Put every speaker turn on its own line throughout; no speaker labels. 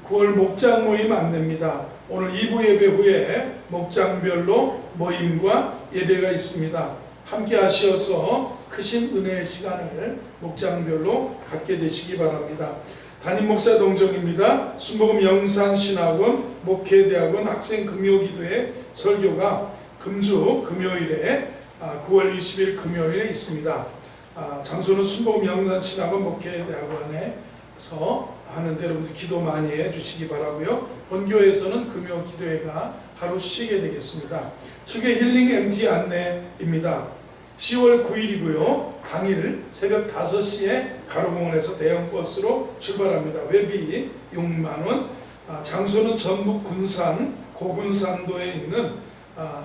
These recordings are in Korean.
9월 목장 모임 안내입니다. 오늘 2부 예배 후에 목장별로 모임과 예배가 있습니다. 함께 하시어서 크신 은혜의 시간을 목장별로 갖게 되시기 바랍니다. 담임 목사 동정입니다. 순복음 영산신학원 목회대학원 학생금요기도회 설교가 금주 금요일에 9월 20일 금요일에 있습니다. 장소는 순복음 영산신학원 목회대학원에서 하는데 여러분들 기도 많이 해주시기 바라고요. 본교에서는 금요 기도회가 하루 쉬게 되겠습니다. 축의 힐링 MT 안내입니다. 10월 9일이고요. 당일 새벽 5시에 가로공원에서 대형버스로 출발합니다. 회비 6만원, 장소는 전북 군산 고군산도에 있는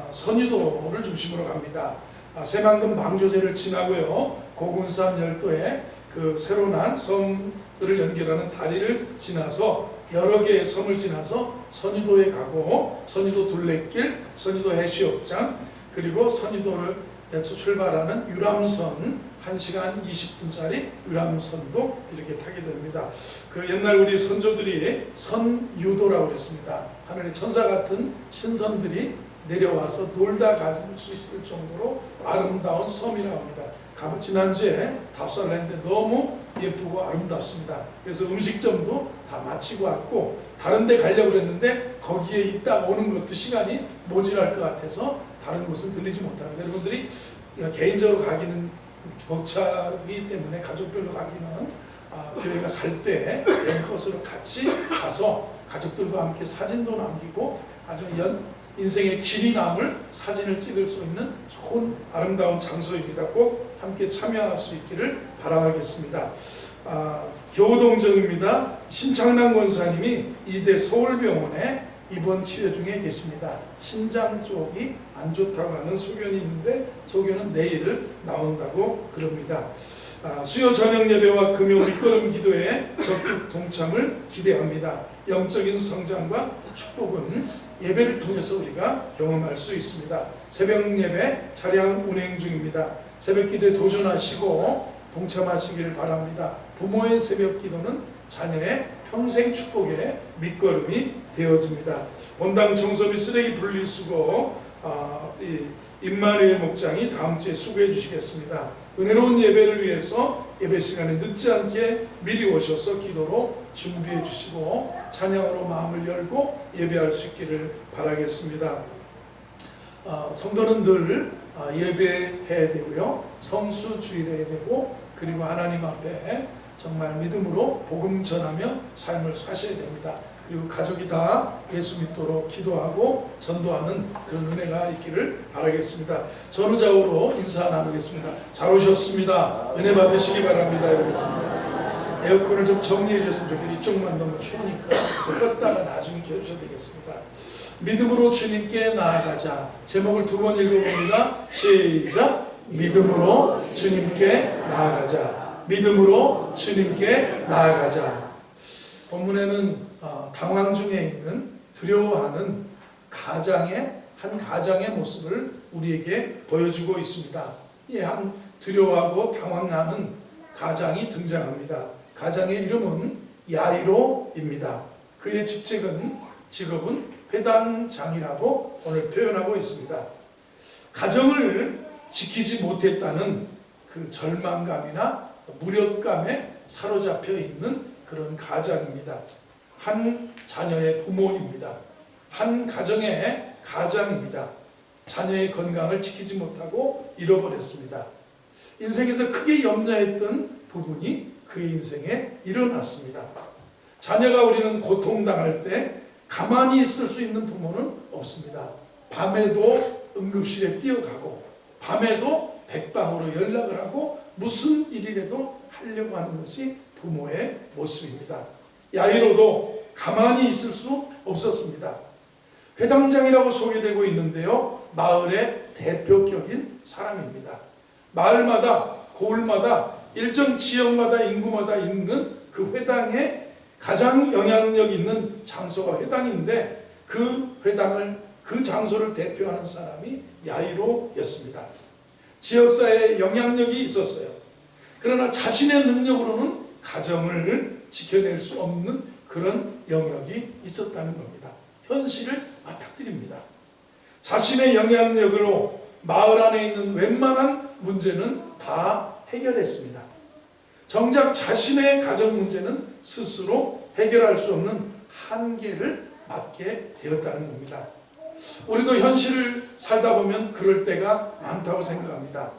선유도를 중심으로 갑니다. 새만금 방조제를 지나고요. 고군산 열도에 그 새로 난 섬들을 연결하는 다리를 지나서 여러 개의 섬을 지나서 선유도에 가고 선유도 둘레길, 선유도 해수욕장, 그리고 선유도에서 출발하는 유람선 1시간 20분짜리 유람선도 이렇게 타게 됩니다. 그 옛날 우리 선조들이 선유도라고 그랬습니다. 하늘의 천사 같은 신선들이 내려와서 놀다 갈 수 있을 정도로 아름다운 섬이라고 합니다. 지난주에 답사를 했는데 너무 예쁘고 아름답습니다. 그래서 음식점도 다 마치고 왔고 다른 데 가려고 했는데 거기에 있다 오는 것도 시간이 모자랄 것 같아서 다른 곳은 들리지 못합니다. 여러분들이 개인적으로 가기는 벅차기 때문에 가족별로 가기는 교회가 갈 때 버스로 같이 가서 가족들과 함께 사진도 남기고 아주 인생의 길이 남을 사진을 찍을 수 있는 좋은 아름다운 장소입니다. 꼭 함께 참여할 수 있기를 바라겠습니다. 교우동정입니다. 신창남 권사님이 이대 서울병원에 입원 치료 중에 계십니다. 신장 쪽이 안 좋다고 하는 소견이 있는데 소견은 내일 나온다고 그럽니다. 수요 저녁 예배와 금요 밑거름 기도에 적극 동참을 기대합니다. 영적인 성장과 축복은 예배를 통해서 우리가 경험할 수 있습니다. 새벽 예배 차량 운행 중입니다. 새벽 기도에 도전하시고 동참하시기를 바랍니다. 부모의 새벽 기도는 자녀의 평생 축복의 밑거름이 되어집니다. 본당 청소 및 쓰레기 분리수거 임마누엘 목장이 다음 주에 수고해 주시겠습니다. 은혜로운 예배를 위해서 예배 시간에 늦지 않게 미리 오셔서 기도로 준비해 주시고 찬양으로 마음을 열고 예배할 수 있기를 바라겠습니다. 성도는 늘 예배해야 되고요. 성수주일해야 되고 그리고 하나님 앞에 정말 믿음으로 복음 전하며 삶을 사셔야 됩니다. 그리고 가족이 다 예수 믿도록 기도하고 전도하는 그런 은혜가 있기를 바라겠습니다. 전후좌우로 인사 나누겠습니다. 잘 오셨습니다. 은혜 받으시기 바랍니다. 에어컨을 좀 정리해 주셨으면 좋겠어요. 이쪽만 너무 추우니까 좀 껐다가 나중에 켜주셔야 되겠습니다. 믿음으로 주님께 나아가자. 제목을 2번 읽어봅니다. 시작. 믿음으로 주님께 나아가자. 믿음으로 주님께 나아가자. 본문에는 당황 중에 있는 두려워하는 한 가장의 모습을 우리에게 보여주고 있습니다. 이 한 두려워하고 당황하는 가장이 등장합니다. 가장의 이름은 야이로입니다. 그의 직업은 회당장이라고 오늘 표현하고 있습니다. 가정을 지키지 못했다는 그 절망감이나 무력감에 사로잡혀 있는 그런 가장입니다. 한 자녀의 부모입니다. 한 가정의 가장입니다. 자녀의 건강을 지키지 못하고 잃어버렸습니다. 인생에서 크게 염려했던 부분이 그의 인생에 일어났습니다. 자녀가 우리는 고통당할 때 가만히 있을 수 있는 부모는 없습니다. 밤에도 응급실에 뛰어가고 밤에도 백방으로 연락을 하고 무슨 일이라도 하려고 하는 것이 부모의 모습입니다. 야이로도 가만히 있을 수 없었습니다. 회당장이라고 소개되고 있는데요. 마을의 대표격인 사람입니다. 마을마다 고을마다 일정 지역마다 인구마다 있는 그 회당에 가장 영향력 있는 장소가 회당인데 그 회당을 그 장소를 대표하는 사람이 야이로였습니다. 지역사회에 영향력이 있었어요. 그러나 자신의 능력으로는 가정을 지켜낼 수 없는 그런 영역이 있었다는 겁니다. 현실을 맞닥뜨립니다. 자신의 영향력으로 마을 안에 있는 웬만한 문제는 다 해결했습니다. 정작 자신의 가정 문제는 스스로 해결할 수 없는 한계를 맞게 되었다는 겁니다. 우리도 현실을 살다 보면 그럴 때가 많다고 생각합니다.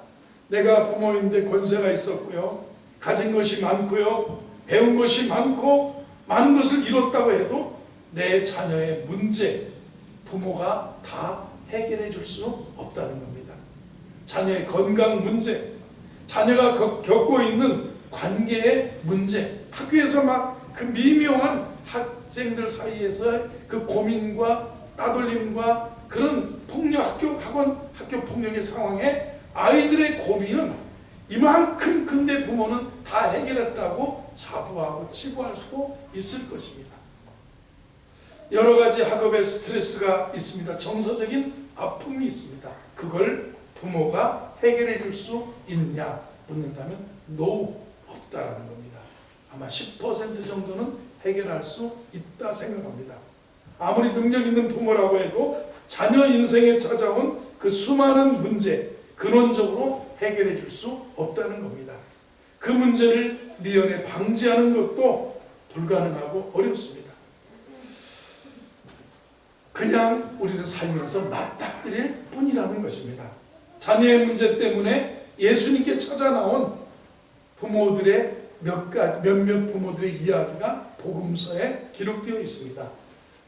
내가 부모인데 권세가 있었고요, 가진 것이 많고요, 배운 것이 많고 많은 것을 이뤘다고 해도 내 자녀의 문제, 부모가 다 해결해 줄 수 없다는 겁니다. 자녀의 건강 문제, 자녀가 겪고 있는 관계의 문제, 학교에서 막 그 미묘한 학생들 사이에서 그 고민과 따돌림과 그런 폭력, 학교 폭력의 상황에 아이들의 고민은 이만큼 큰데 부모는 다 해결했다고 자부하고 치부할 수도 있을 것입니다. 여러 가지 학업의 스트레스가 있습니다. 정서적인 아픔이 있습니다. 그걸 부모가 해결해 줄 수 있냐 묻는다면 no, 없다라는 겁니다. 아마 10% 정도는 해결할 수 있다 생각합니다. 아무리 능력 있는 부모라고 해도 자녀 인생에 찾아온 그 수많은 문제, 근원적으로 해결해 줄 수 없다는 겁니다. 그 문제를 미연에 방지하는 것도 불가능하고 어렵습니다. 그냥 우리는 살면서 맞닥뜨릴 뿐이라는 것입니다. 자녀의 문제 때문에 예수님께 찾아 나온 부모들의 몇몇 부모들의 이야기가 복음서에 기록되어 있습니다.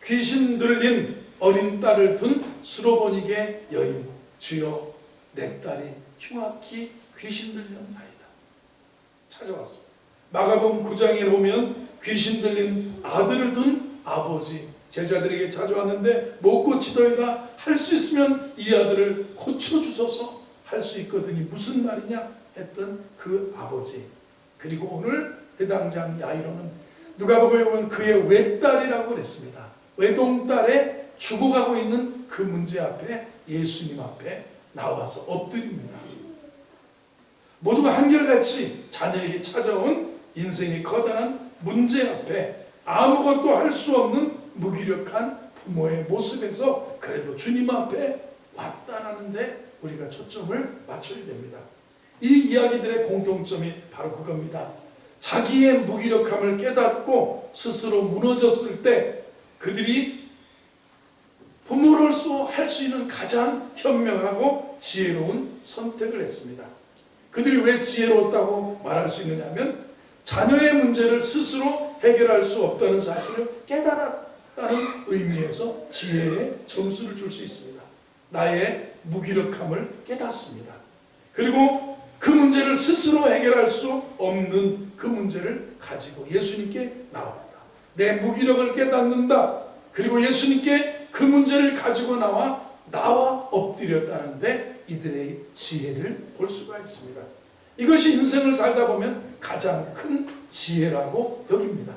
귀신 들린 어린 딸을 둔 수로보니게 여인, 주여 내 딸이 흉악히 귀신 들렸나이다. 찾아왔습니다. 마가복음 9장에 보면 귀신 들린 아들을 둔 아버지 제자들에게 찾아왔는데 못 고치더이다. 할 수 있으면 이 아들을 고쳐주소서. 할 수 있거든이 무슨 말이냐 했던 그 아버지. 그리고 오늘 해당장 야이로는 누가복음에 보면 그의 외딸이라고 그랬습니다. 외동딸에 죽어가고 있는 그 문제 앞에 예수님 앞에 나와서 엎드립니다. 모두가 한결같이 자녀에게 찾아온 인생의 커다란 문제 앞에 아무것도 할 수 없는 무기력한 부모의 모습에서 그래도 주님 앞에 왔다라는데 우리가 초점을 맞춰야 됩니다. 이 이야기들의 공통점이 바로 그겁니다. 자기의 무기력함을 깨닫고 스스로 무너졌을 때 그들이 부모로서 할 수 있는 가장 현명하고 지혜로운 선택을 했습니다. 그들이 왜 지혜로웠다고 말할 수 있느냐면 자녀의 문제를 스스로 해결할 수 없다는 사실을 깨달았다는 의미에서 지혜의 점수를 줄 수 있습니다. 나의 무기력함을 깨닫습니다. 그리고 그 문제를 스스로 해결할 수 없는 그 문제를 가지고 예수님께 나왔다. 내 무기력을 깨닫는다. 그리고 예수님께 그 문제를 가지고 나와 엎드렸다는데 이들의 지혜를 볼 수가 있습니다. 이것이 인생을 살다 보면 가장 큰 지혜라고 여깁니다.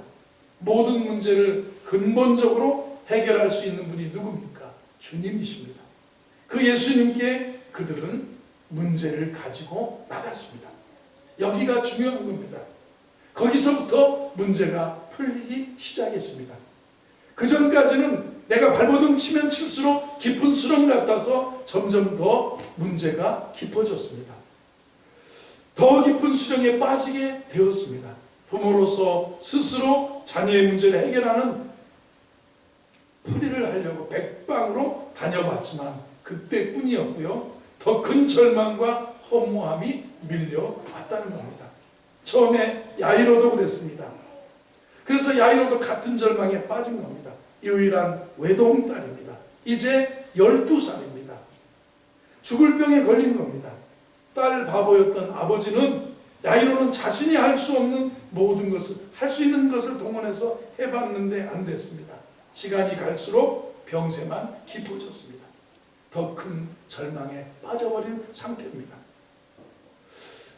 모든 문제를 근본적으로 해결할 수 있는 분이 누굽니까? 주님이십니다. 그 예수님께 그들은 문제를 가지고 나갔습니다. 여기가 중요한 겁니다. 거기서부터 문제가 풀리기 시작했습니다. 그 전까지는 내가 발버둥 치면 칠수록 깊은 수렁 같아서 점점 더 문제가 깊어졌습니다. 더 깊은 수렁에 빠지게 되었습니다. 부모로서 스스로 자녀의 문제를 해결하는 풀이를 하려고 백방으로 다녀봤지만 그때뿐이었고요. 더 큰 절망과 허무함이 밀려왔다는 겁니다. 처음에 야이로도 그랬습니다. 그래서 야이로도 같은 절망에 빠진 겁니다. 유일한 외동딸입니다. 이제 12살입니다. 죽을 병에 걸린 겁니다. 딸 바보였던 아버지는 야이로는 자신이 할 수 없는 모든 것을 할 수 있는 것을 동원해서 해봤는데 안 됐습니다. 시간이 갈수록 병세만 깊어졌습니다. 더 큰 절망에 빠져버린 상태입니다.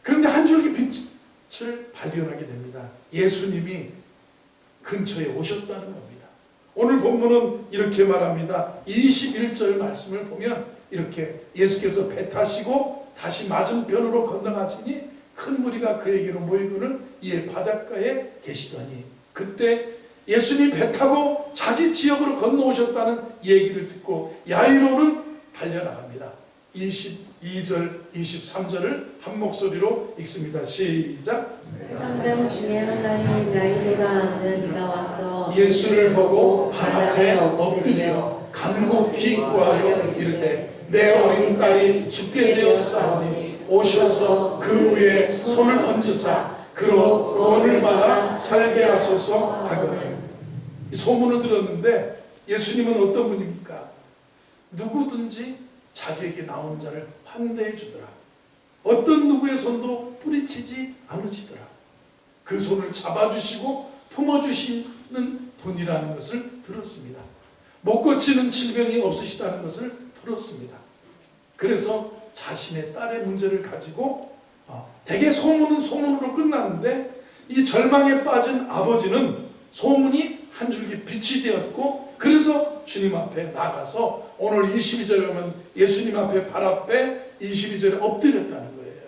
그런데 한 줄기 빛을 발견하게 됩니다. 예수님이 근처에 오셨다는 겁니다. 오늘 본문은 이렇게 말합니다. 21절 말씀을 보면 이렇게 예수께서 배 타시고 다시 맞은편으로 건너가시니 큰 무리가 그에게로 모이거늘 이에 바닷가에 계시더니 그때 예수님이 배 타고 자기 지역으로 건너오셨다는 얘기를 듣고 야이로는 달려나갑니다. 22절, 23절을 한 목소리로 읽습니다. 시작.
당장 중에 하나인 야이로라는 이가 와서
예수를 보고 발 앞에 엎드려 간곡히 구하여 이르되 내 어린 딸이 죽게 되었사오니 오셔서 그 위에 손을 얹으사 그로 구원을 받아 살게 하소서 하거든. 이 소문을 들었는데 예수님은 어떤 분입니까? 누구든지 자기에게 나오는 자를 환대해 주더라. 어떤 누구의 손도 뿌리치지 않으시더라. 그 손을 잡아주시고 품어주시는 분이라는 것을 들었습니다. 못 고치는 질병이 없으시다는 것을 들었습니다. 그래서 자신의 딸의 문제를 가지고 대개 소문은 소문으로 끝나는데 이 절망에 빠진 아버지는 소문이 한 줄기 빛이 되었고 그래서 주님 앞에 나가서 오늘 22절에 보면 예수님 앞에 발 앞에 22절에 엎드렸다는 거예요.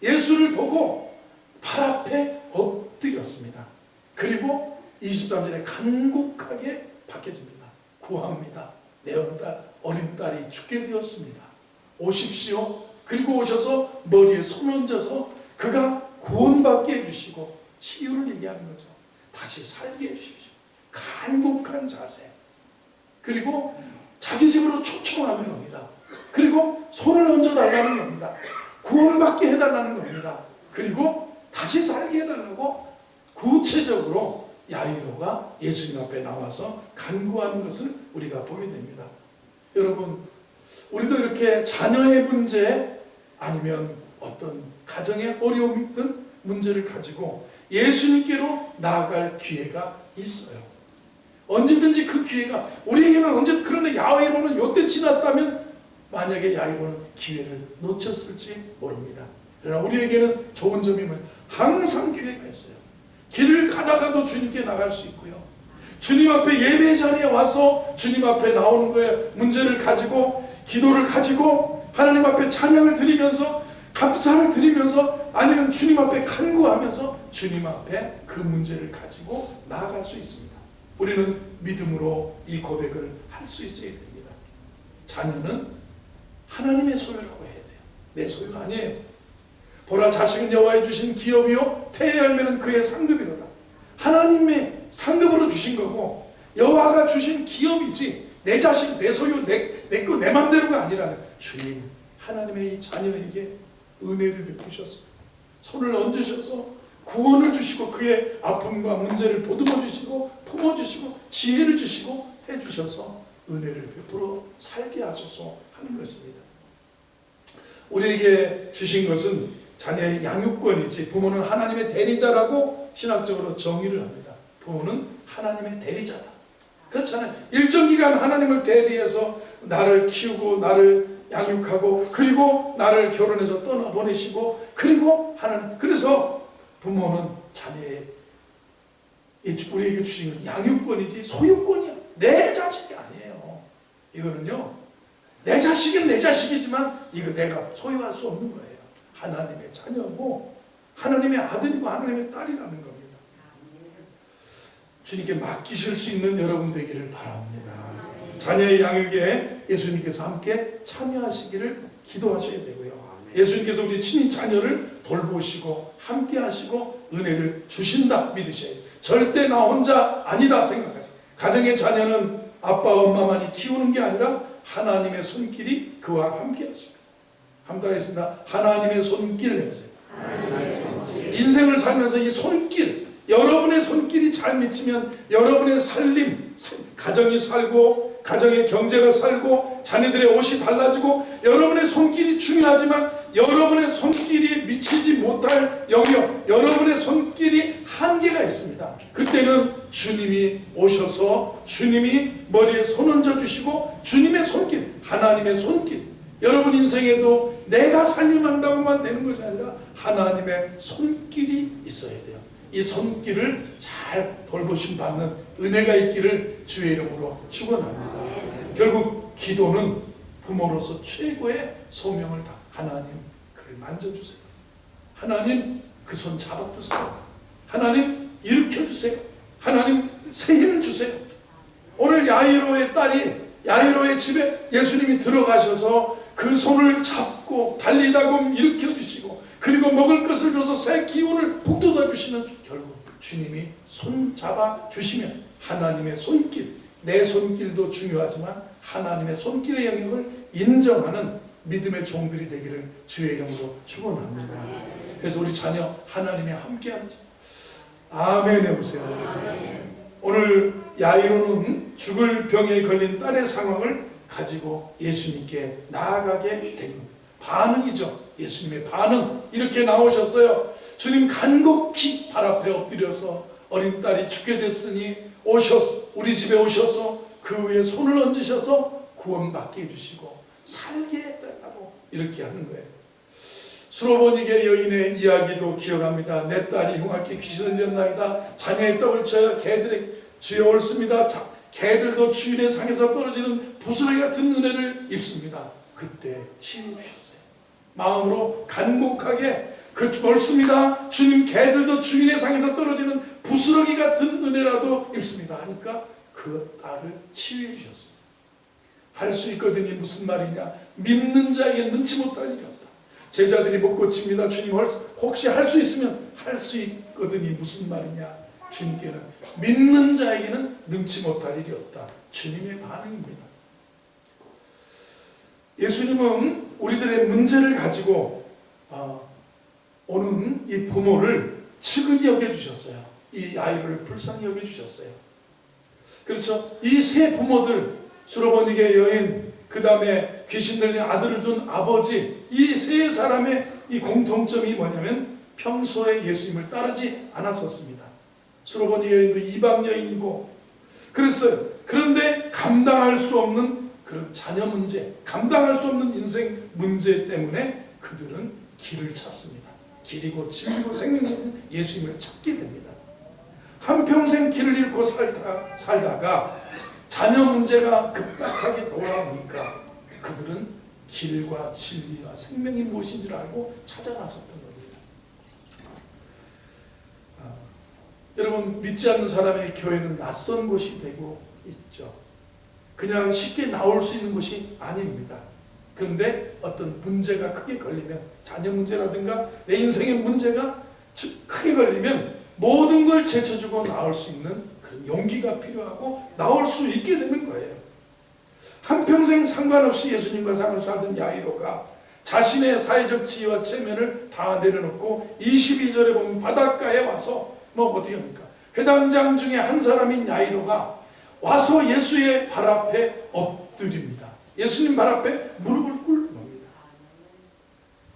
예수를 보고 발 앞에 엎드렸습니다. 그리고 23절에 간곡하게 바뀌어집니다. 구합니다. 내 어린 딸이 죽게 되었습니다. 오십시오. 그리고 오셔서 머리에 손 얹어서 그가 구원받게 해주시고 치유를 얘기하는 거죠. 다시 살게 해주십시오. 간곡한 자세. 그리고 자기 집으로 초청하는 겁니다. 그리고 손을 얹어달라는 겁니다. 구원받게 해달라는 겁니다. 그리고 다시 살게 해달라고 구체적으로 야이로가 예수님 앞에 나와서 간구하는 것을 우리가 보게 됩니다. 여러분, 우리도 이렇게 자녀의 문제 아니면 어떤 가정의 어려움이 있든 문제를 가지고 예수님께로 나아갈 기회가 있어요. 언제든지 그 기회가 우리에게는 언제 그러나 야이로는 요때 지났다면 만약에 야이로는 기회를 놓쳤을지 모릅니다. 그러나 우리에게는 좋은 점이 뭐예요? 항상 기회가 있어요. 길을 가다가도 주님께 나갈 수 있고요. 주님 앞에 예배 자리에 와서 주님 앞에 나오는 거에 문제를 가지고 기도를 가지고 하나님 앞에 찬양을 드리면서 감사를 드리면서 아니면 주님 앞에 간구하면서 주님 앞에 그 문제를 가지고 나아갈 수 있습니다. 우리는 믿음으로 이 고백을 할 수 있어야 됩니다. 자녀는 하나님의 소유라고 해야 돼요. 내 소유 아니에요. 보라 자식은 여호와의 주신 기업이요 태의 열매는 그의 상급이로다. 하나님의 상급으로 주신 거고 여호와가 주신 기업이지 내 자식, 내 소유, 내 거, 내 맘대로가 아니라는 주님 하나님의 이 자녀에게 은혜를 베푸셔서 손을 얹으셔서 구원을 주시고 그의 아픔과 문제를 보듬어 주시고 품어주시고 지혜를 주시고 해주셔서 은혜를 베풀어 살게 하소서 하는 것입니다. 우리에게 주신 것은 자녀의 양육권이지 부모는 하나님의 대리자라고 신학적으로 정의를 합니다. 부모는 하나님의 대리자다. 그렇잖아요. 일정 기간 하나님을 대리해서 나를 키우고 나를 양육하고 그리고 나를 결혼해서 떠나보내시고 그리고 하나님 그래서 부모는 자녀의 우리에게 주신 양육권이지 소유권이야. 내 자식이 아니에요. 이거는요. 내 자식은 내 자식이지만 이거 내가 소유할 수 없는 거예요. 하나님의 자녀고 하나님의 아들이고 하나님의 딸이라는 겁니다. 주님께 맡기실 수 있는 여러분 되기를 바랍니다. 자녀의 양육에 예수님께서 함께 참여하시기를 기도하셔야 되고요. 예수님께서 우리 친히 자녀를 돌보시고 함께 하시고 은혜를 주신다 믿으셔야 돼요. 절대 나 혼자 아니다 생각하세요. 가정의 자녀는 아빠 엄마만이 키우는 게 아니라 하나님의 손길이 그와 함께 하십니다. 한번 하겠습니다. 하나님의 손길 해보세요. 인생을 살면서 이 손길 여러분의 손길이 잘 미치면 여러분의 살림 가정이 살고 가정의 경제가 살고 자녀들의 옷이 달라지고 여러분의 손길이 중요하지만 여러분의 손길이 미치지 못할 영역 여러분의 손길이 한계가 있습니다. 그때는 주님이 오셔서 주님이 머리에 손 얹어주시고 주님의 손길 하나님의 손길 여러분 인생에도 내가 살림한다고만 되는 것이 아니라 하나님의 손길이 있어야 돼요. 이 손길을 잘 돌보심 받는 은혜가 있기를 주의 이름으로 축원합니다. 결국 기도는 부모로서 최고의 소명을 다 하나님 그를 만져주세요. 하나님 그 손 잡아주세요. 하나님 일으켜주세요. 하나님 새 힘 주세요. 오늘 야이로의 딸이 야이로의 집에 예수님이 들어가셔서 그 손을 잡고 달리다금 일으켜주시고 그리고 먹을 것을 줘서 새 기운을 북돋아 주시는, 결국 주님이 손 잡아 주시면 하나님의 손길, 내 손길도 중요하지만 하나님의 손길의 영역을 인정하는 믿음의 종들이 되기를 주의 이름으로 축원합니다. 그래서 우리 자녀 하나님이 함께하는 자. 아멘 해보세요. 오늘 야이로는 죽을 병에 걸린 딸의 상황을 가지고 예수님께 나아가게 된 겁니다. 반응이죠. 예수님의 반응. 이렇게 나오셨어요. 주님 간곡히 발 앞에 엎드려서 어린 딸이 죽게 됐으니 우리 집에 오셔서 그 위에 손을 얹으셔서 구원받게 해주시고 살게 해달라고 이렇게 하는 거예요. 수로보니게 여인의 이야기도 기억합니다. 내 딸이 흉악히 귀신을 들렸나이다. 자녀의 떡을 쳐야 개들의 주여 옳습니다. 개들도 주인의 상에서 떨어지는 부스러기 같은 은혜를 입습니다. 그때 치유해 주셨어요. 마음으로 간곡하게 옳습니다. 주님, 개들도 주인의 상에서 떨어지는 부스러기 같은 은혜라도 입습니다 하니까 그 딸을 치유해 주셨습니다. 할 수 있거든이 무슨 말이냐? 믿는 자에게 능치 못할 일이 없다. 제자들이 못 고칩니다. 주님, 혹시 할 수 있으면 할 수 있거든이 무슨 말이냐? 주님께는 믿는 자에게는 능치 못할 일이 없다. 주님의 반응입니다. 예수님은 우리들의 문제를 가지고 오는 이 부모를 측은히 여겨주셨어요. 이 아이를 불쌍히 여겨주셨어요. 그렇죠? 이 세 부모들, 수로보니게 여인, 그 다음에 귀신 들린 아들을 둔 아버지, 이 세 사람의 이 공통점이 뭐냐면 평소에 예수님을 따르지 않았었습니다. 수로보니게 여인도 이방 여인이고 그랬어요. 그런데 감당할 수 없는 그런 자녀 문제, 감당할 수 없는 인생 문제 때문에 그들은 길을 찾습니다. 길이고 진리고 생명인 예수님을 찾게 됩니다. 한평생 길을 잃고 살다가 자녀 문제가 급박하게 돌아오니까 그들은 길과 진리와 생명이 무엇인지를 알고 찾아 나섰던 겁니다. 여러분, 믿지 않는 사람의 교회는 낯선 곳이 되고 있죠. 그냥 쉽게 나올 수 있는 곳이 아닙니다. 그런데 어떤 문제가 크게 걸리면, 자녀 문제라든가 내 인생의 문제가 크게 걸리면 모든 걸 제쳐주고 나올 수 있는 그런 용기가 필요하고 나올 수 있게 되는 거예요. 한평생 상관없이 예수님과 삶을 살던 야이로가 자신의 사회적 지위와 체면을 다 내려놓고 22절에 보면 바닷가에 와서 어떻게 합니까? 회당장 중에 한 사람인 야이로가 와서 예수의 발 앞에 엎드립니다. 예수님 발 앞에 무릎을 꿇습니다.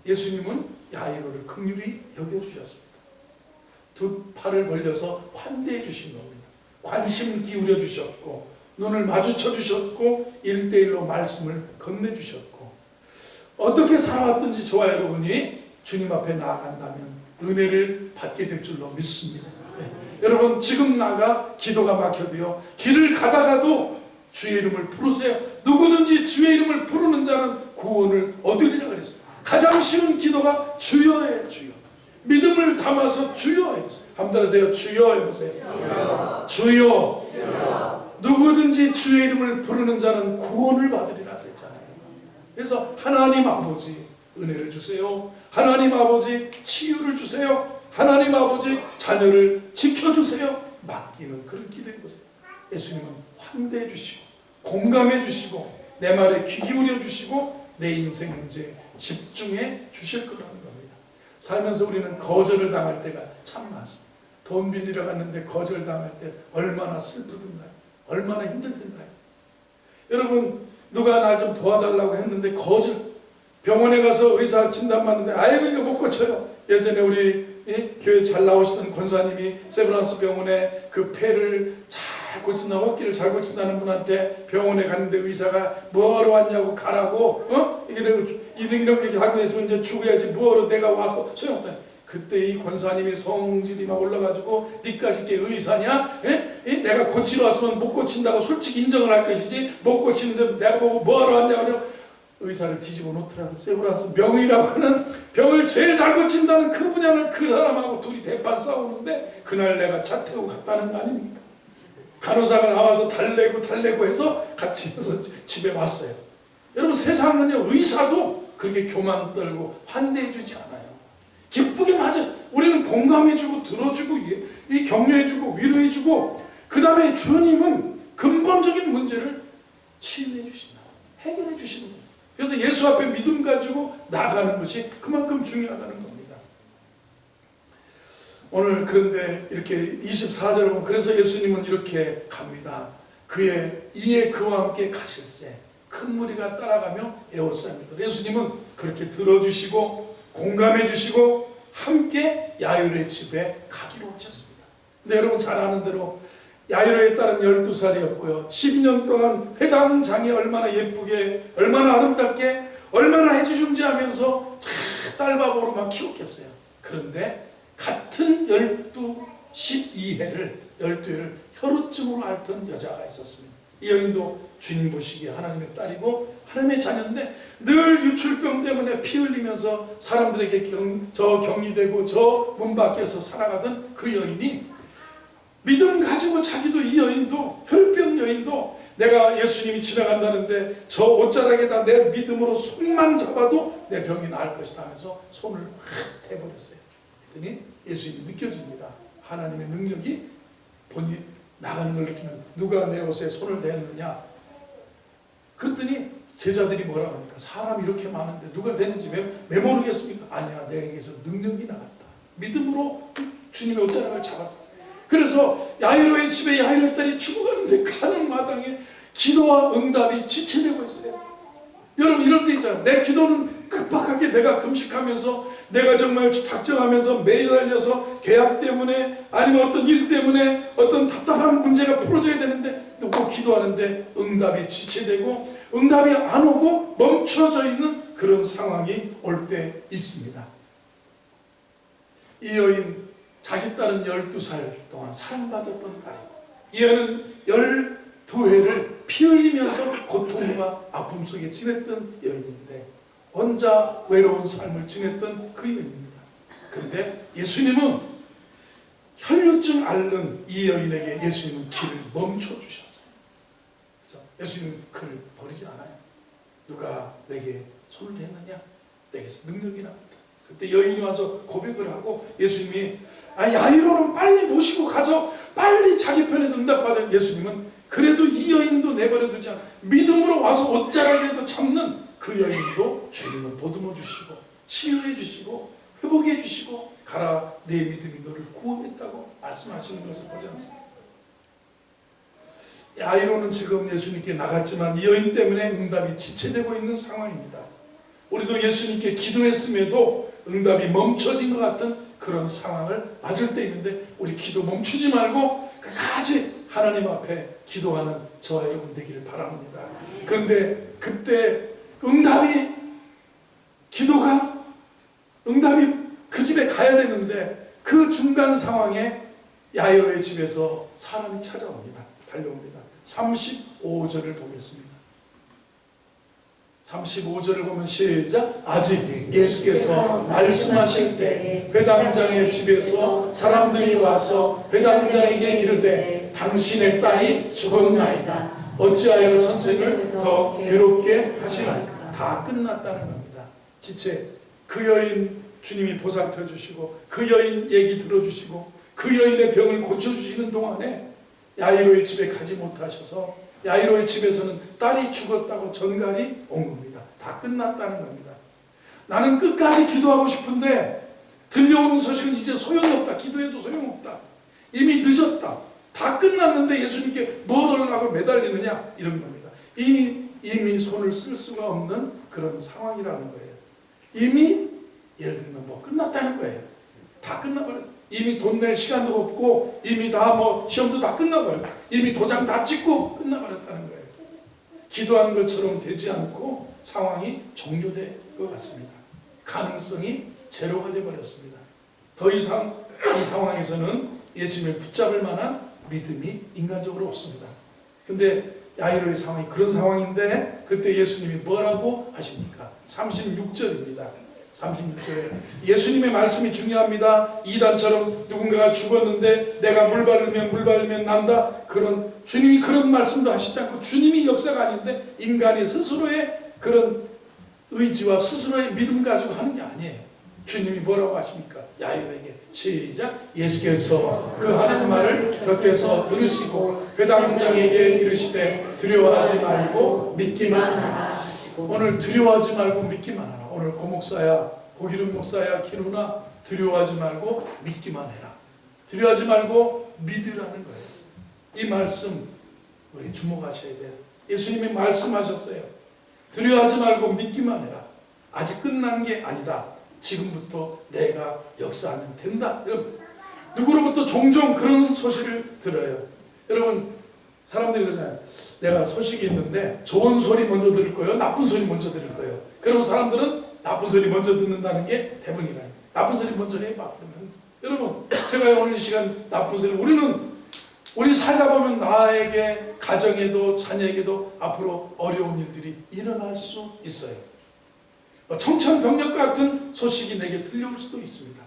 예수님은 야이로를 긍휼히 여겨주셨습니다. 두 팔을 벌려서 환대해 주신 겁니다. 관심 기울여 주셨고 눈을 마주쳐 주셨고 1대1로 말씀을 건네주셨고, 어떻게 살아왔든지 저와 여러분이 주님 앞에 나아간다면 은혜를 받게 될 줄로 믿습니다. 여러분, 지금 나가 기도가 막혀도요, 길을 가다가도 주의 이름을 부르세요. 누구든지 주의 이름을 부르는 자는 구원을 얻으리라 그랬어요. 가장 쉬운 기도가 주여예요. 주여. 믿음을 담아서 주여 해보세요. 한번 따라하세요. 주여 해보세요. 주여. 주여. 누구든지 주의 이름을 부르는 자는 구원을 받으리라 그랬잖아요. 그래서 하나님 아버지 은혜를 주세요. 하나님 아버지 치유를 주세요. 하나님 아버지 자녀를 지켜주세요. 맡기는 그런 기도해보세요. 예수님은 환대해 주시고 공감해 주시고 내 말에 귀 기울여 주시고 내 인생 문제에 집중해 주실 거라는 겁니다. 살면서 우리는 거절을 당할 때가 참 많습니다. 돈 빌리러 갔는데 거절당할 때 얼마나 슬프든가요? 얼마나 힘들든가요? 여러분, 누가 날 좀 도와달라고 했는데 거절, 병원에 가서 의사 진단 받는데 아이고 이거 못 고쳐요. 예전에 우리 교회 잘 나오시던 권사님이 세브란스 병원에 그 폐를 잘 고친다, 호흡기를 잘 고친다는 분한테 병원에 갔는데 의사가 뭐하러 왔냐고 가라고 이렇게 하고 있으면 이제 죽어야지 뭐하러 내가 와서 소용없다. 그때 이 권사님이 성질이 막 올라가지고 니까지 게 의사냐? 내가 고치러 왔으면 못 고친다고 솔직히 인정을 할 것이지 못 고치는데 내가 보고 뭐하러 왔냐고 의사를 뒤집어 놓더라고. 세브란스 명의라고 하는 병을 제일 잘 고친다는 그 분야를 그 사람하고 둘이 대판 싸우는데 그날 내가 차 태우고 갔다는 거 아닙니까? 간호사가 나와서 달래고 해서 같이 해서 집에 왔어요. 여러분 세상은요 의사도 그렇게 교만 떨고 환대해주지 않아요. 기쁘게 맞아. 우리는 공감해주고 들어주고 이 격려해주고 위로해주고 그 다음에 주님은 근본적인 문제를 치유해 주신다. 해결해 주시는 거예요. 그래서 예수 앞에 믿음 가지고 나가는 것이 그만큼 중요하다는 겁니다. 오늘 그런데 이렇게 24절 보면 그래서 예수님은 이렇게 갑니다. 이에 그와 함께 가실새 큰 무리가 따라가며 에워쌉니다. 예수님은 그렇게 들어주시고 공감해 주시고 함께 야이로의 집에 가기로 하셨습니다. 근데 여러분 잘 아는 대로 야이로의 딸은 12살이었고요. 12년 동안 회당장이 얼마나 예쁘게 얼마나 아름답게 얼마나 해주중지하면서 딸바보로 막 키웠겠어요. 그런데 같은 12해를 혈우증으로 앓던 여자가 있었습니다. 이 여인도 주님 보시기에 하나님의 딸이고 하나님의 자녀인데 늘 유출병 때문에 피 흘리면서 사람들에게 격리되고 저 문 밖에서 살아가던 그 여인이 믿음 가지고 자기도 이 여인도 혈병 여인도 내가 예수님이 지나간다는데 저 옷자락에다 내 믿음으로 손만 잡아도 내 병이 나을 것이다 하면서 손을 확 대버렸어요. 그랬더니 예수님이 느껴집니다. 하나님의 능력이 본인이 나가는 걸 느끼면 누가 내 옷에 손을 대었느냐. 그랬더니 제자들이 뭐라고 합니까? 사람이 이렇게 많은데 누가 되는지 모르겠습니까? 아니야, 내게서 능력이 나갔다. 믿음으로 주님의 옷자락을 잡았다. 그래서 야이로의 집에 야이로의 딸이 죽어가는데 가는 마당에 기도와 응답이 지체되고 있어요. 여러분 이런 데 있잖아요. 내 기도는 급박하게 내가 금식하면서 내가 정말 작정하면서 매달려서 계약 때문에 아니면 어떤 일 때문에 어떤 답답한 문제가 풀어져야 되는데 또 기도하는데 응답이 지체되고 응답이 안 오고 멈춰져 있는 그런 상황이 올 때 있습니다. 이 여인 자기 딸은 12살 동안 사랑받았던 딸이고 이 여인은 12해를 피 흘리면서 고통과 아픔 속에 지냈던 여인인데 혼자 외로운 삶을 지냈던 그 여인입니다. 그런데 예수님은 혈류증 앓는 이 여인에게 예수님은 길을 멈춰주셨어요. 그렇죠? 예수님은 그를 버리지 않아요. 누가 내게 손을 댔느냐? 내게서 능력이 나왔다. 그때 여인이 와서 고백을 하고 예수님이 야이로는 빨리 모시고 가서 빨리 자기 편에서 응답받은 예수님은 그래도 이 여인도 내버려 두지 않아 믿음으로 와서 옷자락이라도 잡는 그 여인도 주님은 보듬어 주시고 치유해 주시고 회복해 주시고 가라 내 믿음이 너를 구원했다고 말씀하시는 것을 보지 않습니까? 야이로는 지금 예수님께 나갔지만 이 여인 때문에 응답이 지체되고 있는 상황입니다. 우리도 예수님께 기도했음에도 응답이 멈춰진 것 같은 그런 상황을 맞을 때 있는데 우리 기도 멈추지 말고 끝까지 하나님 앞에 기도하는 저와 여러분 되기를 바랍니다. 그런데 그때 응답이 그 집에 가야 되는데 그 중간 상황에 야이로의 집에서 사람이 찾아옵니다. 달려옵니다. 35절을 보겠습니다. 35절을 보면 시작. 아직 예수께서 말씀하실 때 회당장의 집에서 사람들이 와서 회당장에게 이르되 당신의 딸이 죽었나이다. 어찌하여 선생을 더 괴롭게 하시나이까. 다 끝났다는 겁니다. 지체 그 여인 주님이 보살펴 주시고 그 여인 얘기 들어주시고 그 여인의 병을 고쳐주시는 동안에 야이로의 집에 가지 못하셔서 야이로의 집에서는 딸이 죽었다고 전갈이 온 겁니다. 다 끝났다는 겁니다. 나는 끝까지 기도하고 싶은데 들려오는 소식은 이제 소용이 없다. 기도해도 소용없다. 이미 늦었다. 다 끝났는데 예수님께 뭘 하려고 매달리느냐 이런 겁니다. 이미 손을 쓸 수가 없는 그런 상황이라는 거예요. 이미 예를 들면 뭐 끝났다는 거예요. 다 끝나버렸다. 이미 돈 낼 시간도 없고 이미 다 시험도 다 끝나버렸고 이미 도장 다 찍고 끝나버렸다는 거예요. 기도한 것처럼 되지 않고 상황이 종료될 것 같습니다. 가능성이 제로가 되어버렸습니다. 더 이상 이 상황에서는 예수님을 붙잡을 만한 믿음이 인간적으로 없습니다. 근데 야이로의 상황이 그런 상황인데 그때 예수님이 뭐라고 하십니까? 36절입니다. 36절에 예수님의 말씀이 중요합니다. 이단처럼 누군가가 죽었는데 내가 물 바르면 난다. 그런 주님이 그런 말씀도 하시지 않고 주님이 역사가 아닌데 인간의 스스로의 그런 의지와 스스로의 믿음 가지고 하는 게 아니에요. 주님이 뭐라고 하십니까? 야이로에게 시작. 예수께서 그 하는 말을 곁에서 들으시고 회당장에게 이르시되 두려워하지 말고 믿기만 하라. 오늘 두려워하지 말고 믿기만 하라. 오늘 고목사야, 고기름 목사야, 기누나 두려워하지 말고 믿기만 해라. 두려워하지 말고 믿으라는 거예요. 이 말씀 우리 주목하셔야 돼요. 예수님이 말씀하셨어요. 두려워하지 말고 믿기만 해라. 아직 끝난 게 아니다. 지금부터 내가 역사하면 된다. 여러분, 누구로부터 종종 그런 소식을 들어요. 여러분, 사람들이 그러잖아요. 내가 소식이 있는데 좋은 소리 먼저 들을 거예요, 나쁜 소리 먼저 들을 거예요. 그러면 사람들은 나쁜 소리 먼저 듣는다는 게 대부분이라요. 나쁜 소리 먼저 해봐. 그러면 여러분, 제가 오늘 이 시간 나쁜 소리, 우리 살다 보면 나에게, 가정에도, 자녀에게도 앞으로 어려운 일들이 일어날 수 있어요. 청천벽력 같은 소식이 내게 들려올 수도 있습니다.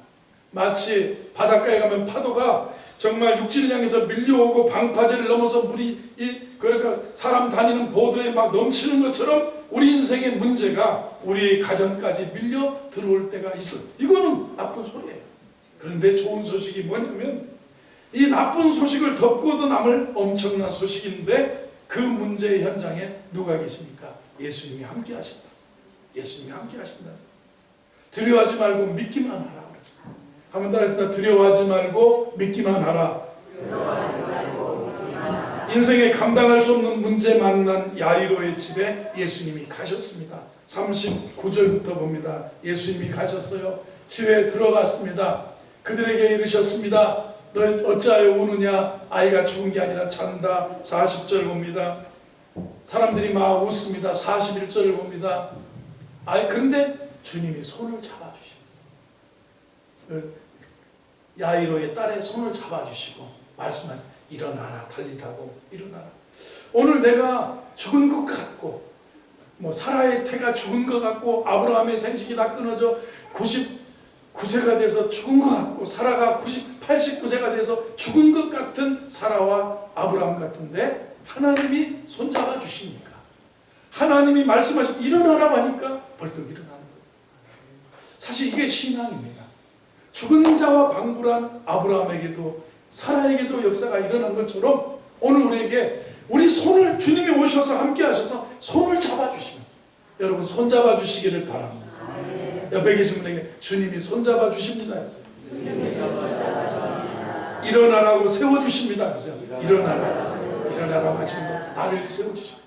마치 바닷가에 가면 파도가 정말 육지를 향해서 밀려오고 방파제를 넘어서 물이 그러니까 사람 다니는 보도에 막 넘치는 것처럼 우리 인생의 문제가 우리 가정까지 밀려 들어올 때가 있어. 이거는 나쁜 소리예요. 그런데 좋은 소식이 뭐냐면 이 나쁜 소식을 덮고도 남을 엄청난 소식인데 그 문제의 현장에 누가 계십니까? 예수님이 함께 하신다. 예수님이 함께 하신다. 두려워하지 말고 믿기만 하라. 한번 따라했습니다. 두려워하지 말고 믿기만 하라. 인생에 감당할 수 없는 문제 만난 야이로의 집에 예수님이 가셨습니다. 39절부터 봅니다. 예수님이 가셨어요. 집에 들어갔습니다. 그들에게 이르셨습니다. 너 어찌하여 우느냐? 아이가 죽은 게 아니라 잔다. 40절 봅니다. 사람들이 막 웃습니다. 41절을 봅니다. 그런데 주님이 손을 잡아주시고 야이로의 딸의 손을 잡아주시고 말씀하시고 일어나라. 달리다고 일어나라. 오늘 내가 죽은 것 같고 사라의 태가 죽은 것 같고 아브라함의 생식이 다 끊어져 99세가 돼서 죽은 것 같고 사라가 89세가 돼서 죽은 것 같은 사라와 아브라함 같은데 하나님이 손잡아 주시니까 하나님이 말씀하시고 일어나라고 하니까 벌떡 일어나는 거예요. 사실 이게 신앙입니다. 죽은 자와 방불한 아브라함에게도 사라에게도 역사가 일어난 것처럼 오늘 우리에게 우리 손을 주님이 오셔서 함께 하셔서 손을 잡아주시면 여러분 손 잡아주시기를 바랍니다. 옆에 계신 분에게 주님이 손 잡아주십니다. 일어나라고 세워주십니다. 일어나라고 하시면서 나를 세워주십니다.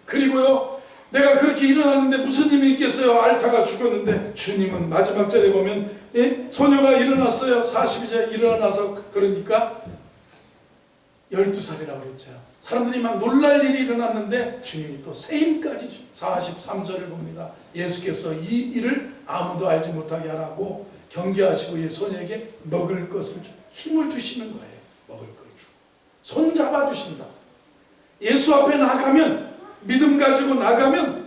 그리고요 내가 그렇게 일어났는데 무슨 힘이 있겠어요? 알타가 죽었는데 주님은 마지막 절에 보면 소녀가 일어났어요. 42절 일어나서 그러니까 12살이라고 그랬죠. 사람들이 막 놀랄 일이 일어났는데 주님이 또 새 힘까지 43절을 봅니다. 예수께서 이 일을 아무도 알지 못하게 하라고 경계하시고 이 소녀에게 먹을 것을 힘을 주시는 거예요. 먹을 것을 주고 손 잡아주신다. 예수 앞에 나가면 믿음 가지고 나가면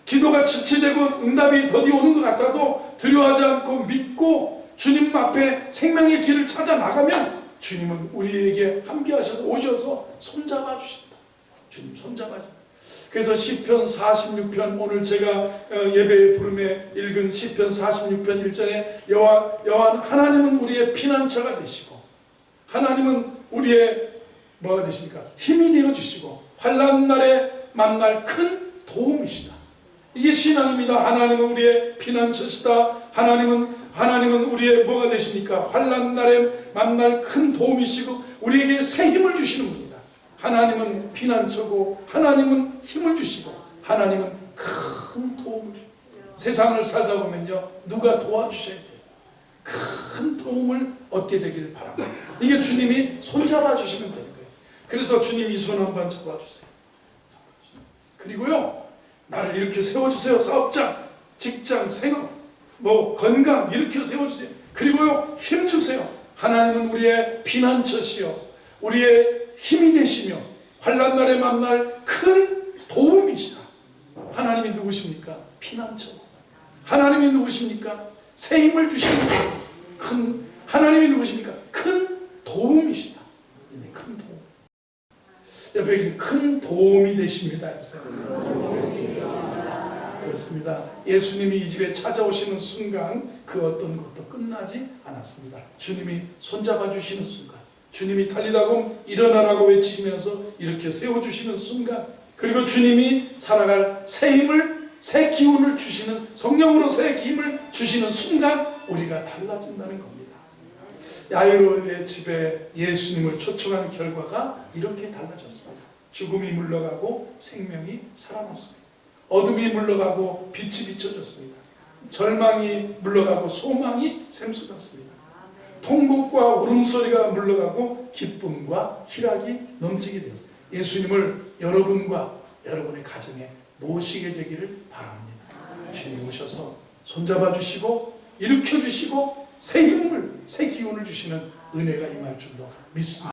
기도가 지체되고 응답이 더디 오는 것 같아도 두려워하지 않고 믿고 주님 앞에 생명의 길을 찾아 나가면 주님은 우리에게 함께 하셔서 오셔서 손잡아 주신다. 주님 손잡아 주신다. 그래서 시편 46편 오늘 제가 예배의 부름에 읽은 시편 46편 1절에 여호와 하나님은 우리의 피난처가 되시고 하나님은 우리의 뭐가 되십니까? 힘이 되어 주시고 환난 날에 만날 큰 도움이시다. 이게 신앙입니다. 하나님은 우리의 피난처시다. 하나님은 우리의 뭐가 되십니까? 환난 날에 만날 큰 도움이시고 우리에게 새 힘을 주시는 분이다. 하나님은 피난처고 하나님은 힘을 주시고 하나님은 큰 도움을 주시고 세상을 살다 보면요 누가 도와주셔야 돼요. 큰 도움을 얻게 되길 바랍니다. 이게 주님이 손잡아 주시면 되는 거예요. 그래서 주님 이 손 한번 잡아주세요. 그리고요 나를 이렇게 세워주세요. 사업장, 직장, 생업, 건강 이렇게 세워주세요. 그리고요 힘주세요. 하나님은 우리의 피난처시요 우리의 힘이 되시며 환난 날에 만날 큰 도움이시다. 하나님이 누구십니까? 피난처. 하나님이 누구십니까? 새 힘을 주시는 큰 하나님이 누구십니까? 큰 도움이시다. 큰 도움. 옆에 계신 큰 도움이 되십니다. 그렇습니다. 예수님이 이 집에 찾아오시는 순간 그 어떤 것도 끝나지 않았습니다. 주님이 손잡아 주시는 순간, 주님이 달리다곰 일어나라고 외치시면서 이렇게 세워주시는 순간, 그리고 주님이 살아갈 새 힘을, 새 기운을 주시는, 성령으로 새 힘을 주시는 순간 우리가 달라진다는 겁니다. 야이로의 집에 예수님을 초청한 결과가 이렇게 달라졌습니다. 죽음이 물러가고 생명이 살아났습니다. 어둠이 물러가고 빛이 비춰졌습니다. 절망이 물러가고 소망이 샘솟았습니다. 통곡과 울음소리가 물러가고 기쁨과 희락이 넘치게 되었습니다. 예수님을 여러분과 여러분의 가정에 모시게 되기를 바랍니다. 주님이 오셔서 손잡아 주시고 일으켜 주시고 새 힘을, 새 기운을 주시는 은혜가 임할 줄로 믿습니다.